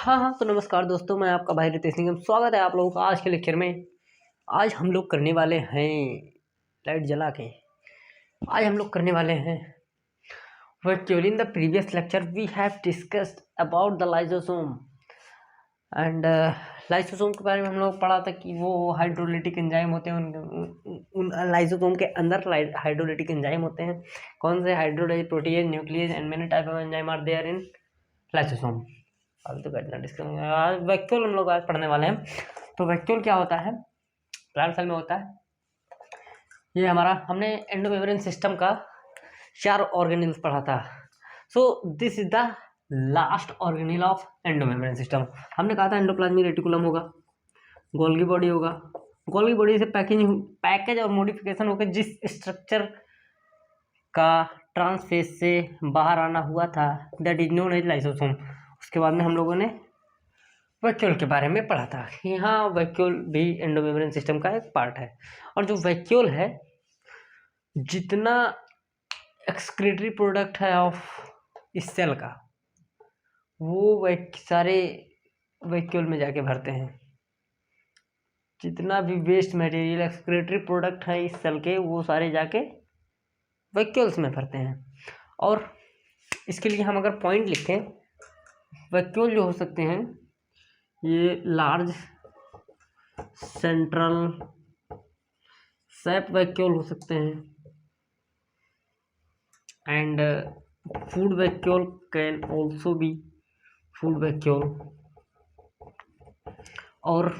हाँ, तो नमस्कार दोस्तों, मैं आपका भाई रितेश निगम। स्वागत है आप लोगों का आज के लेक्चर में। आज हम लोग करने वाले हैं लाइट जला के आज हम लोग करने वाले हैं vacuole. In the previous lecture we have discussed about the lysosome and lysosome के बारे में हम लोग पढ़ा था कि वो हाइड्रोलिटिक एंजाइम होते हैं। उन लाइसोसोम के अंदर हाइड्रोलिटिक एंजाइम होते हैं। कौन से? Hydrolase, protease, nucleus and many type of enzyme are there in lysosome. फालतू का इतना डिस्कस। आज वैक्यूल हम लोग आज पढ़ने वाले हैं। तो वैक्यूल क्या होता है? प्लांट सेल में होता है। ये हमने एंडोमेम्ब्रेन सिस्टम का 4 ऑर्गेनेल्स पढ़ा था। So this is the last organelle of endomembrane system. हमने कहा था एंडोप्लाज्मिक रेटिकुलम होगा, गोल्गी बॉडी होगा। गोल्गी बॉडी से पैकेज और मॉडिफिकेशन होकर जिस स्ट्रक्चर का ट्रांसफेज से बाहर आना हुआ था that is known as lysosome. उसके बाद में हम लोगों ने वैक्यूल के बारे में पढ़ा था। यहाँ वैक्यूल भी एंडोमेम्ब्रेन सिस्टम का एक पार्ट है। और जो वैक्यूल है, जितना एक्सक्रीटरी प्रोडक्ट है ऑफ इस सेल का, वो सारे वैक्यूल में जाके भरते हैं। जितना भी वेस्ट मटेरियल, एक्सक्रीटरी प्रोडक्ट है इस सेल के, वो सारे जाके वैक्यूल्स में भरते हैं। और इसके लिए हम अगर पॉइंट लिखें, वैक्यूल जो हो सकते हैं, ये लार्ज सेंट्रल सैप वैक्यूल हो सकते हैं and food vacuole can also be food vacuole. और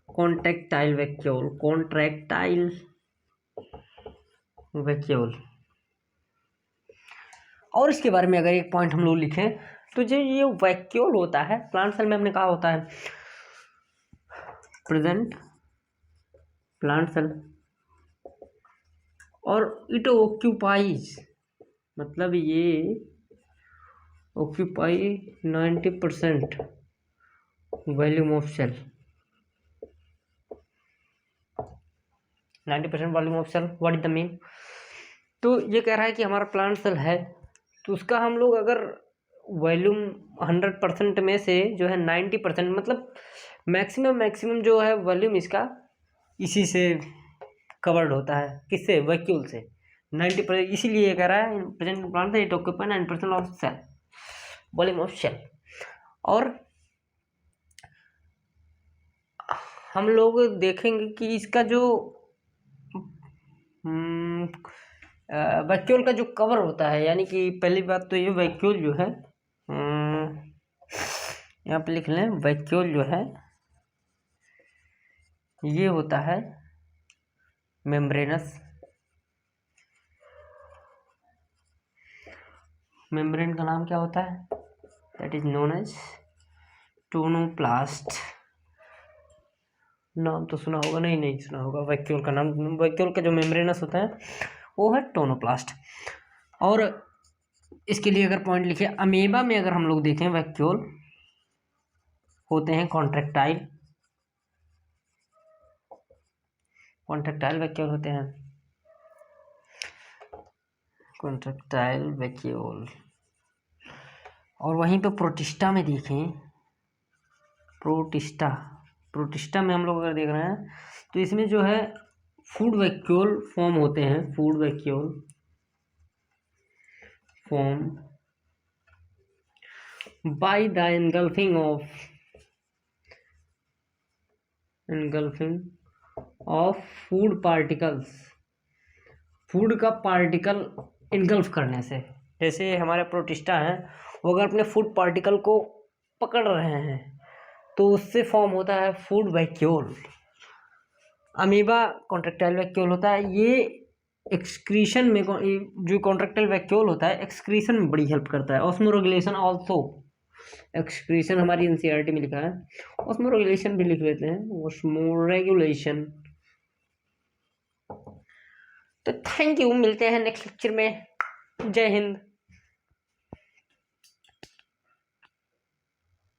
कॉन्ट्रैक्टाइल वैक्यूल। और इसके बारे में अगर एक पॉइंट हम लोग लिखें तो जो ये वैक्यूल होता है प्लांट सेल में, हमने कहा होता है प्रेजेंट प्लांट सेल, और इट ऑक्यूपाइज, मतलब ये occupy 90% volume of cell. 90% volume of cell, what is the mean? तो ये कह रहा है कि हमारा प्लांट सेल है, तो उसका हम लोग अगर वॉल्यूम 100% में से जो है 90%, मतलब मैक्सिमम जो है वॉल्यूम इसका इसी से कवर्ड होता है। किससे? वैक्यूल से 90%। इसीलिए ये कह रहा है present plant it occupy 90% of cell volume of cell. और हम लोग देखेंगे कि इसका जो वैक्यूल का जो कवर होता है, यानी कि पहली बात तो ये वैक्यूल जो है, यहाँ पे लिख लें, वैक्यूल जो है ये होता है मेम्ब्रेनस। मेम्ब्रेन का नाम क्या होता है? That is known as tonoplast. नाम तो सुना होगा, नहीं सुना होगा वैक्यूल का नाम। वैक्यूल का जो मेम्ब्रेनस होता है वो है टोनोप्लास्ट। और इसके लिए अगर पॉइंट लिखे, अमीबा में अगर हम लोग देखें, वैक्यूल होते हैं कॉन्ट्रैक्टाइल वैक्यूल होते हैं, कॉन्ट्रैक्टाइल वैक्यूल। और वहीं पे प्रोटिस्टा में देखें, प्रोटिस्टा में हम लोग अगर देख रहे हैं तो इसमें जो है फूड वैक्यूल फॉर्म होते हैं। Food vacuole form by the engulfing of food particles. Food का पार्टिकल इनगल्फ करने से, जैसे हमारे प्रोटिस्टा हैं, वो अगर अपने फूड पार्टिकल को पकड़ रहे हैं तो उससे फॉर्म होता है food vacuole. Amoeba contractile vacuole होता है। ये एक्सक्रीशन में, जो कॉन्ट्रैक्टाइल वैक्यूल होता है एक्सक्रीशन में बड़ी हेल्प करता है। ऑस्मोरेगुलेशन ऑल्सो, एक्सक्रीशन हमारी एनसीईआरटी में लिखा है, ऑस्मोरेगुलेशन भी लिख लेते हैं, ऑस्मोरेगुलेशन। तो थैंक यू, मिलते हैं नेक्स्ट लेक्चर में। जय हिंद।